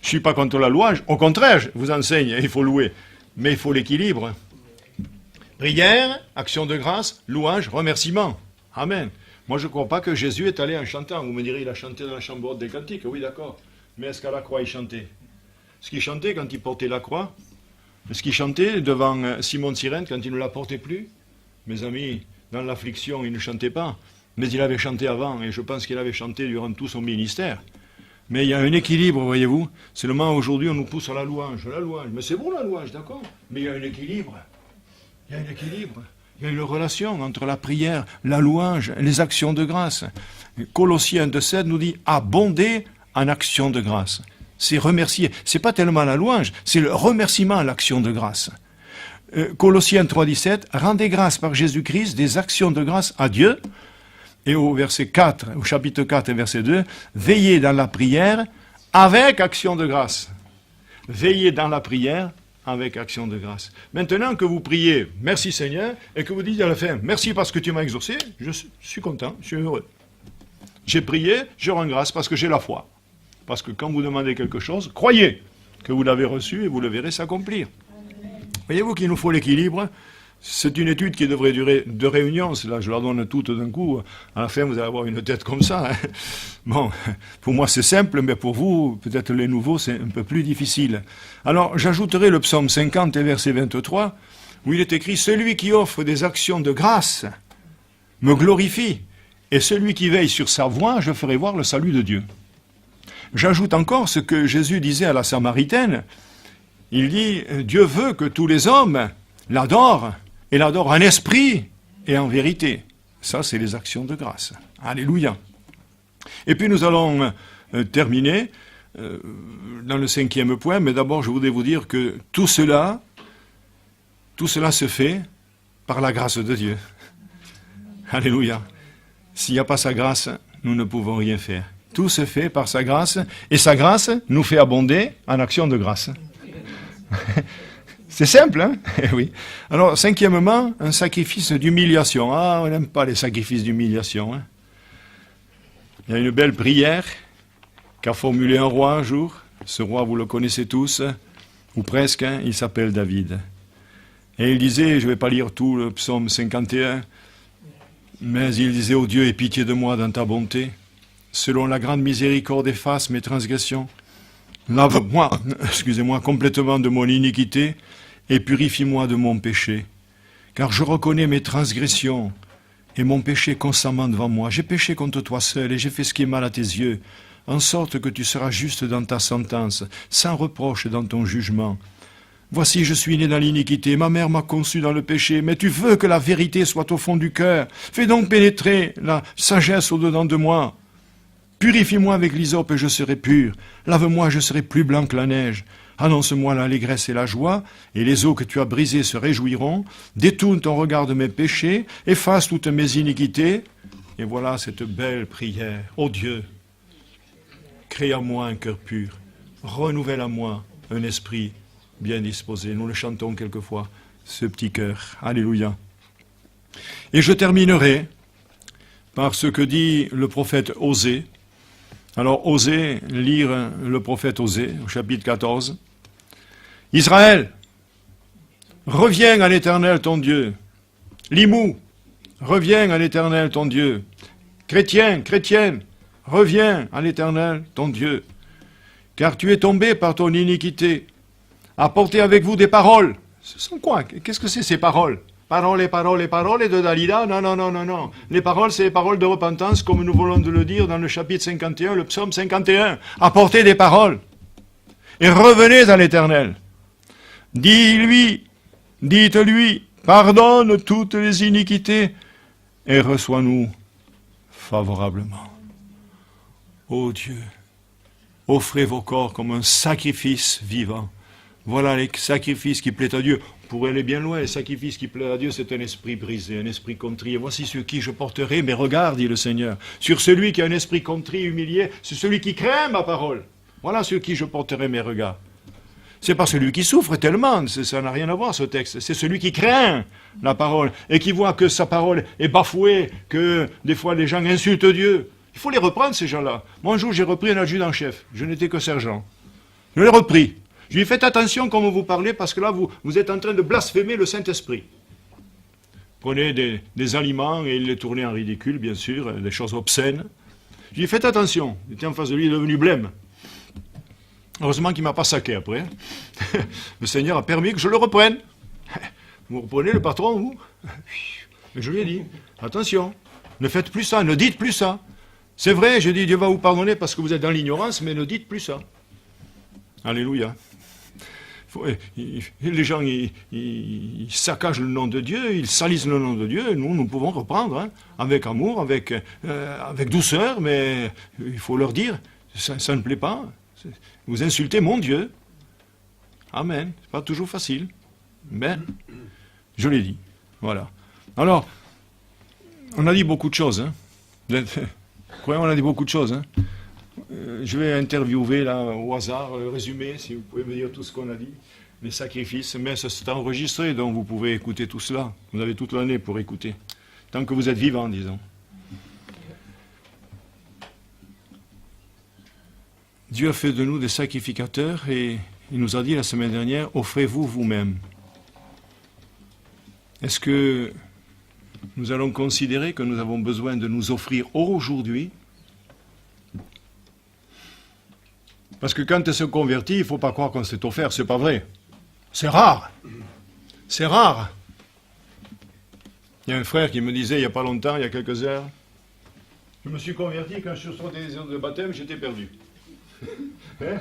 A: Je ne suis pas contre la louange, au contraire, je vous enseigne, il faut louer. Mais il faut l'équilibre. Prière, action de grâce, louange, remerciement. Amen. Moi, je ne crois pas que Jésus est allé en chantant. Vous me direz, il a chanté dans la chambre haute des cantiques. Oui, d'accord. Mais est-ce qu'à la croix, il chantait? Est-ce qu'il chantait quand il portait la croix? Est-ce qu'il chantait devant Simon de Cyrène quand il ne la portait plus? Mes amis, dans l'affliction, il ne chantait pas. Mais il avait chanté avant, et je pense qu'il avait chanté durant tout son ministère. Mais il y a un équilibre, voyez-vous. Seulement, aujourd'hui, on nous pousse à la louange. La louange. Mais c'est bon, la louange, d'accord. Mais il y a un équilibre. Il y a un équilibre. Il y a une relation entre la prière, la louange, les actions de grâce. Colossiens 2,7 nous dit « abonder en actions de grâce ». C'est remercier. C'est pas tellement la louange, c'est le remerciement à l'action de grâce. Colossiens 3,17 « rendez grâce par Jésus-Christ des actions de grâce à Dieu ». Et au verset 4, au chapitre 4 et verset 2, « veillez dans la prière avec action de grâce ». Veillez dans la prière avec action de grâce. Maintenant que vous priez, merci Seigneur, et que vous dites à la fin, merci parce que tu m'as exaucé, je suis content, je suis heureux. J'ai prié, je rends grâce parce que j'ai la foi. Parce que quand vous demandez quelque chose, croyez que vous l'avez reçu et vous le verrez s'accomplir. Voyez-vous qu'il nous faut l'équilibre. C'est une étude qui devrait durer 2 réunions. Là, je la donne toutes d'un coup. À la fin, vous allez avoir une tête comme ça. Hein. Bon, pour moi, c'est simple, mais pour vous, peut-être les nouveaux, c'est un peu plus difficile. Alors, j'ajouterai le psaume 50 et verset 23, où il est écrit « Celui qui offre des actions de grâce me glorifie, et celui qui veille sur sa voie, je ferai voir le salut de Dieu. » J'ajoute encore ce que Jésus disait à la Samaritaine. Il dit « Dieu veut que tous les hommes l'adorent, et l'adore en esprit et en vérité. » Ça, c'est les actions de grâce. Alléluia. Et puis nous allons terminer dans le 5e point, mais d'abord je voudrais vous dire que tout cela se fait par la grâce de Dieu. Alléluia. S'il n'y a pas sa grâce, nous ne pouvons rien faire. Tout se fait par sa grâce, et sa grâce nous fait abonder en actions de grâce. C'est simple, hein? Oui. Alors, 5e, un sacrifice d'humiliation. Ah, on n'aime pas les sacrifices d'humiliation. Hein? Il y a une belle prière qu'a formulée un roi un jour. Ce roi, vous le connaissez tous, ou presque, hein? Il s'appelle David. Et il disait, je ne vais pas lire tout le psaume 51, mais il disait, « Ô Dieu, aie pitié de moi dans ta bonté. Selon la grande miséricorde, efface mes transgressions. Lave-moi, excusez-moi, complètement de mon iniquité, et purifie-moi de mon péché. Car je reconnais mes transgressions, et mon péché constamment devant moi. J'ai péché contre toi seul, et j'ai fait ce qui est mal à tes yeux, en sorte que tu seras juste dans ta sentence, sans reproche dans ton jugement. Voici, je suis né dans l'iniquité, ma mère m'a conçu dans le péché, mais tu veux que la vérité soit au fond du cœur. Fais donc pénétrer la sagesse au-dedans de moi. Purifie-moi avec l'hysope et je serai pur. Lave-moi, je serai plus blanc que la neige. Annonce-moi l'allégresse et la joie, et les eaux que tu as brisées se réjouiront. Détourne ton regard de mes péchés, efface toutes mes iniquités. Et voilà cette belle prière. Ô Dieu, crée en moi un cœur pur, renouvelle en moi un esprit bien disposé. Nous le chantons quelquefois, ce petit cœur. Alléluia. Et je terminerai par ce que dit le prophète Osée. Alors, Osée, lire le prophète Osée, au chapitre 14. Israël, reviens à l'Éternel ton Dieu. Limou, reviens à l'Éternel ton Dieu. Chrétien, chrétienne, reviens à l'Éternel ton Dieu. Car tu es tombé par ton iniquité. Apportez avec vous des paroles. Ce sont quoi? Qu'est-ce que c'est ces paroles? Paroles et de Dalida? Non, non, non, non, non. Les paroles, c'est les paroles de repentance, comme nous voulons de le dire dans le chapitre 51, le psaume 51. Apportez des paroles. Et revenez à l'Éternel. Dis-lui, dites-lui, pardonne toutes les iniquités et reçois-nous favorablement. Ô Dieu, offrez vos corps comme un sacrifice vivant. Voilà les sacrifices qui plaisent à Dieu. On pourrait aller bien loin. Les sacrifices qui plaisent à Dieu, c'est un esprit brisé, un esprit contrit. Et voici sur qui je porterai mes regards, dit le Seigneur. Sur celui qui a un esprit contrit, humilié, c'est celui qui craint ma parole. Voilà sur qui je porterai mes regards. C'est pas celui qui souffre tellement, ça n'a rien à voir ce texte. C'est celui qui craint la parole et qui voit que sa parole est bafouée, que des fois les gens insultent Dieu. Il faut les reprendre, ces gens-là. Moi, un jour, j'ai repris un adjudant-chef. Je n'étais que sergent. Je l'ai repris. Je lui ai dit, faites attention comment vous parlez, parce que là, vous êtes en train de blasphémer le Saint-Esprit. Prenez des aliments et il les tournait en ridicule, bien sûr, des choses obscènes. Je lui ai dit, faites attention. Il était en face de lui, il est devenu blême. Heureusement qu'il ne m'a pas saqué après. Le Seigneur a permis que je le reprenne. Vous reprenez le patron, vous? Et je lui ai dit, attention, ne faites plus ça, ne dites plus ça. C'est vrai, je dis, Dieu va vous pardonner parce que vous êtes dans l'ignorance, mais ne dites plus ça. Alléluia. Les gens, ils saccagent le nom de Dieu, ils salissent le nom de Dieu, et nous pouvons reprendre, hein, avec amour, avec douceur, mais il faut leur dire, ça ne plaît pas. Vous insultez mon Dieu. Amen. C'est pas toujours facile. Mais, je l'ai dit. Voilà. Alors, on a dit beaucoup de choses. Hein. On a dit beaucoup de choses. Hein. Je vais interviewer là au hasard, le résumé, si vous pouvez me dire tout ce qu'on a dit. Les sacrifices, mais ça c'est enregistré, donc vous pouvez écouter tout cela. Vous avez toute l'année pour écouter. Tant que vous êtes vivant, disons. Dieu a fait de nous des sacrificateurs et il nous a dit la semaine dernière, offrez-vous vous-même. Est-ce que nous allons considérer que nous avons besoin de nous offrir aujourd'hui? Parce que quand on se convertit, il ne faut pas croire qu'on s'est offert, c'est pas vrai. C'est rare. C'est rare. Il y a un frère qui me disait il n'y a pas longtemps, il y a quelques heures, je me suis converti, quand je suis sorti des eaux de baptême, j'étais perdu. Hein?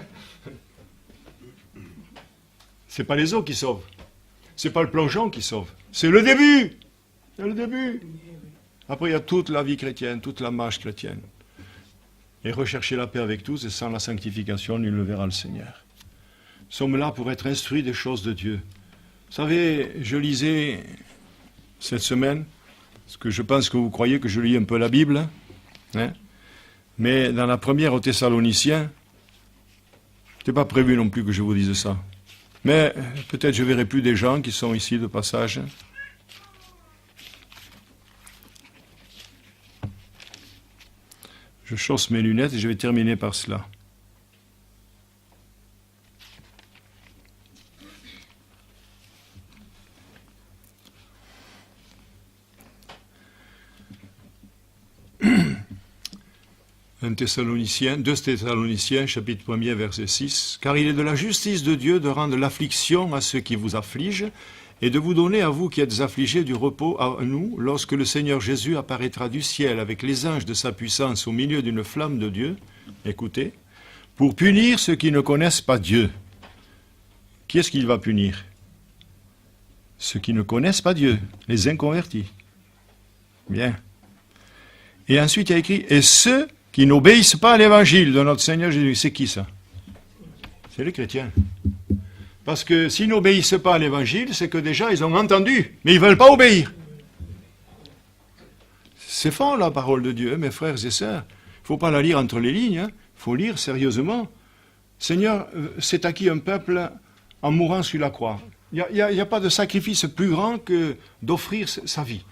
A: C'est pas les eaux qui sauvent. C'est pas le plongeon qui sauve. C'est le début. C'est le début. Après, il y a toute la vie chrétienne, toute la marche chrétienne. Et rechercher la paix avec tous, et sans la sanctification, nul ne verra le Seigneur. Nous sommes là pour être instruits des choses de Dieu. Vous savez, je lisais cette semaine, parce que je pense que vous croyez que je lis un peu la Bible, hein, mais dans la première aux Thessaloniciens, ce n'était pas prévu non plus que je vous dise ça. Mais peut-être je verrai plus des gens qui sont ici de passage. Je chausse mes lunettes et je vais terminer par cela. Un Thessaloniciens, 2 Thessaloniciens, chapitre 1er, verset 6. « Car il est de la justice de Dieu de rendre l'affliction à ceux qui vous affligent, et de vous donner à vous qui êtes affligés du repos à nous, lorsque le Seigneur Jésus apparaîtra du ciel avec les anges de sa puissance au milieu d'une flamme de Dieu, écoutez, pour punir ceux qui ne connaissent pas Dieu. » Qui est-ce qu'il va punir? Ceux qui ne connaissent pas Dieu, les inconvertis. Bien. Et ensuite il y a écrit « Et ceux qui n'obéissent pas à l'évangile de notre Seigneur Jésus. » C'est qui ça? C'est les chrétiens. Parce que s'ils n'obéissent pas à l'évangile, c'est que déjà ils ont entendu, mais ils ne veulent pas obéir. C'est fort la parole de Dieu, mes frères et sœurs. Il ne faut pas la lire entre les lignes, il faut lire sérieusement. Seigneur, c'est acquis un peuple en mourant sur la croix. Il n'y a pas de sacrifice plus grand que d'offrir sa vie.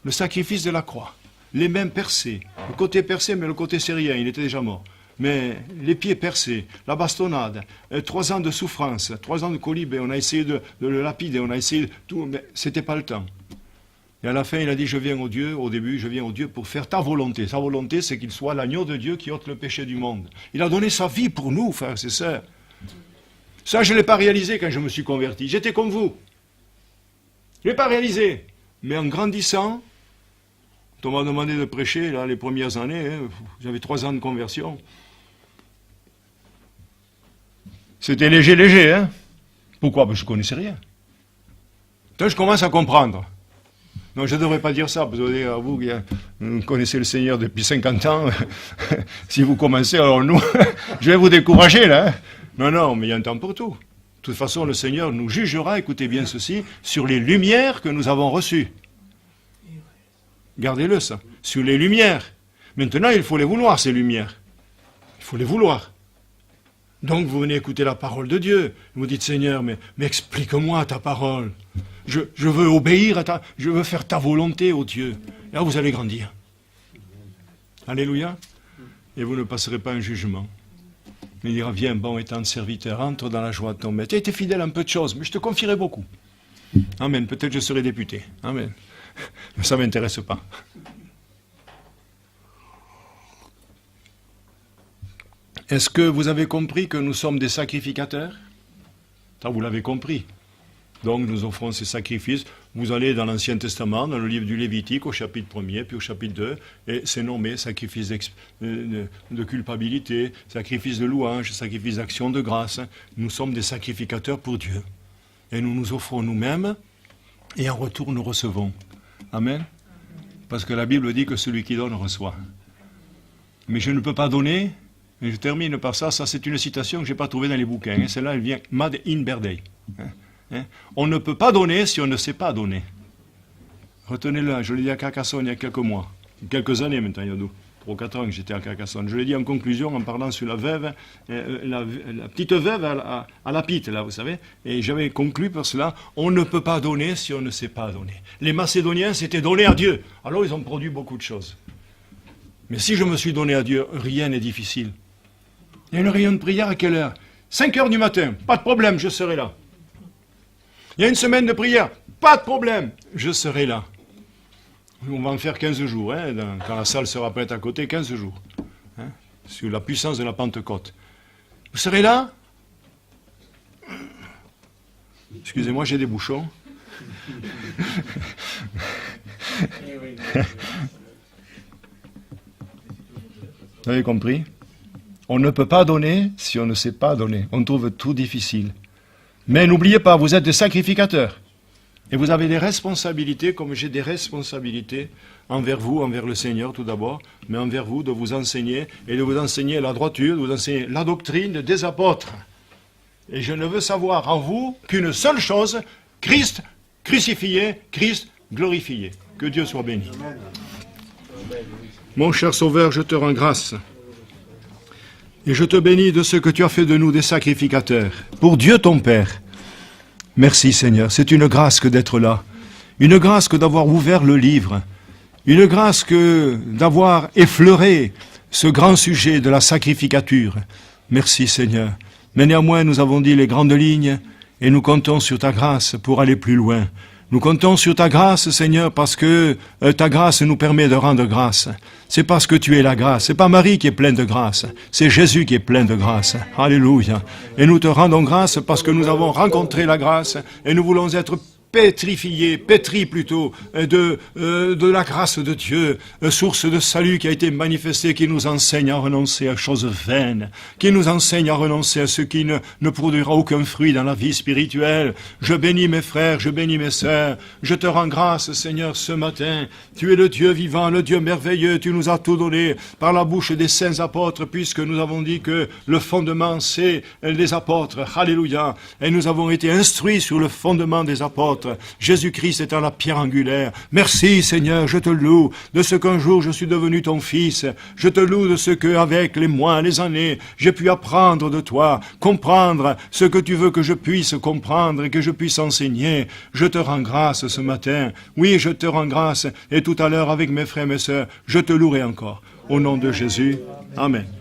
A: Le sacrifice de la croix. Les mains percées. Le côté percé, mais le côté c'est rien, il était déjà mort. Mais les pieds percés, la bastonnade, 3 ans de souffrance, 3 ans de colibé, on a essayé de le lapider, on a essayé de tout, mais c'était pas le temps. Et à la fin, il a dit, je viens au Dieu, au début, je viens au Dieu pour faire ta volonté. Sa volonté, c'est qu'il soit l'agneau de Dieu qui ôte le péché du monde. Il a donné sa vie pour nous, frères et sœurs. Ça, je ne l'ai pas réalisé quand je me suis converti. J'étais comme vous. Je ne l'ai pas réalisé. Mais en grandissant, on m'a demandé de prêcher là, les premières années, hein, j'avais 3 ans de conversion. C'était léger, hein. Pourquoi? Parce que je ne connaissais rien. Là, je commence à comprendre. Non, je ne devrais pas dire ça, parce que vous qui connaissez le Seigneur depuis 50 ans, si vous commencez, alors nous, je vais vous décourager, là. Hein. Non, mais il y a un temps pour tout. De toute façon, le Seigneur nous jugera, écoutez bien ceci, sur les lumières que nous avons reçues. Gardez-le, ça. Sur les lumières. Maintenant, il faut les vouloir, ces lumières. Il faut les vouloir. Donc, vous venez écouter la parole de Dieu. Vous dites, Seigneur, mais explique-moi ta parole. Je veux obéir à je veux faire ta volonté, ô Dieu. Et là, vous allez grandir. Alléluia. Et vous ne passerez pas un jugement. Il dira, viens, bon et tendre serviteur, entre dans la joie de ton maître. Tu as été fidèle à un peu de choses, mais je te confierai beaucoup. Amen. Peut-être je serai député. Amen. Mais ça ne m'intéresse pas. Est-ce que vous avez compris que nous sommes des sacrificateurs? Ça, vous l'avez compris. Donc, nous offrons ces sacrifices. Vous allez dans l'Ancien Testament, dans le livre du Lévitique, au chapitre 1er, puis au chapitre 2, et c'est nommé sacrifice de culpabilité, sacrifice de louange, sacrifice d'action de grâce. Nous sommes des sacrificateurs pour Dieu. Et nous nous offrons nous-mêmes, et en retour, nous recevons. Amen. Parce que la Bible dit que celui qui donne reçoit. Mais je ne peux pas donner, et je termine par ça, c'est une citation que je n'ai pas trouvée dans les bouquins. Hein. Celle-là, elle vient Mad in Berdey. Hein? On ne peut pas donner si on ne sait pas donner. Retenez-le, je l'ai dit à Carcassonne il y a quelques mois, quelques années maintenant, il y a 3 ou 4 ans que j'étais à Carcassonne. Je l'ai dit en conclusion en parlant sur la veuve, la petite veuve à la pite, là, vous savez. Et j'avais conclu par cela, on ne peut pas donner si on ne sait pas donner. Les Macédoniens s'étaient donnés à Dieu, alors ils ont produit beaucoup de choses. Mais si je me suis donné à Dieu, rien n'est difficile. Il y a une réunion de prière à quelle heure? 5 heures du matin, pas de problème, je serai là. Il y a une semaine de prière, pas de problème, je serai là. On va en faire 15 jours, hein, quand la salle sera prête à côté, 15 jours. Hein, sur la puissance de la Pentecôte. Vous serez là? Excusez-moi, j'ai des bouchons. Vous avez compris? On ne peut pas donner si on ne sait pas donner. On trouve tout difficile. Mais n'oubliez pas, vous êtes des sacrificateurs. Et vous avez des responsabilités, comme j'ai des responsabilités envers vous, envers le Seigneur tout d'abord, mais envers vous, de vous enseigner, et de vous enseigner la droiture, de vous enseigner la doctrine des apôtres. Et je ne veux savoir en vous qu'une seule chose, Christ crucifié, Christ glorifié. Que Dieu soit béni. Mon cher Sauveur, je te rends grâce. Et je te bénis de ce que tu as fait de nous des sacrificateurs, pour Dieu ton Père. Merci Seigneur, c'est une grâce que d'être là, une grâce que d'avoir ouvert le livre, une grâce que d'avoir effleuré ce grand sujet de la sacrificature. Merci Seigneur. Mais néanmoins, nous avons dit les grandes lignes et nous comptons sur ta grâce pour aller plus loin. Nous comptons sur ta grâce, Seigneur, parce que ta grâce nous permet de rendre grâce. C'est parce que tu es la grâce. C'est pas Marie qui est pleine de grâce. C'est Jésus qui est plein de grâce. Alléluia. Et nous te rendons grâce parce que nous avons rencontré la grâce et nous voulons être pétri plutôt, de la grâce de Dieu, source de salut qui a été manifestée, qui nous enseigne à renoncer à choses vaines, qui nous enseigne à renoncer à ce qui ne produira aucun fruit dans la vie spirituelle. Je bénis mes frères, je bénis mes sœurs, je te rends grâce, Seigneur, ce matin. Tu es le Dieu vivant, le Dieu merveilleux, tu nous as tout donné par la bouche des saints apôtres, puisque nous avons dit que le fondement, c'est les apôtres. Alléluia. Et nous avons été instruits sur le fondement des apôtres. Jésus-Christ étant la pierre angulaire. Merci, Seigneur, je te loue de ce qu'un jour je suis devenu ton fils. Je te loue de ce que, avec les mois, les années, j'ai pu apprendre de toi, comprendre ce que tu veux que je puisse comprendre et que je puisse enseigner. Je te rends grâce ce matin. Oui, je te rends grâce. Et tout à l'heure, avec mes frères et mes sœurs, je te louerai encore. Au nom de Jésus. Amen.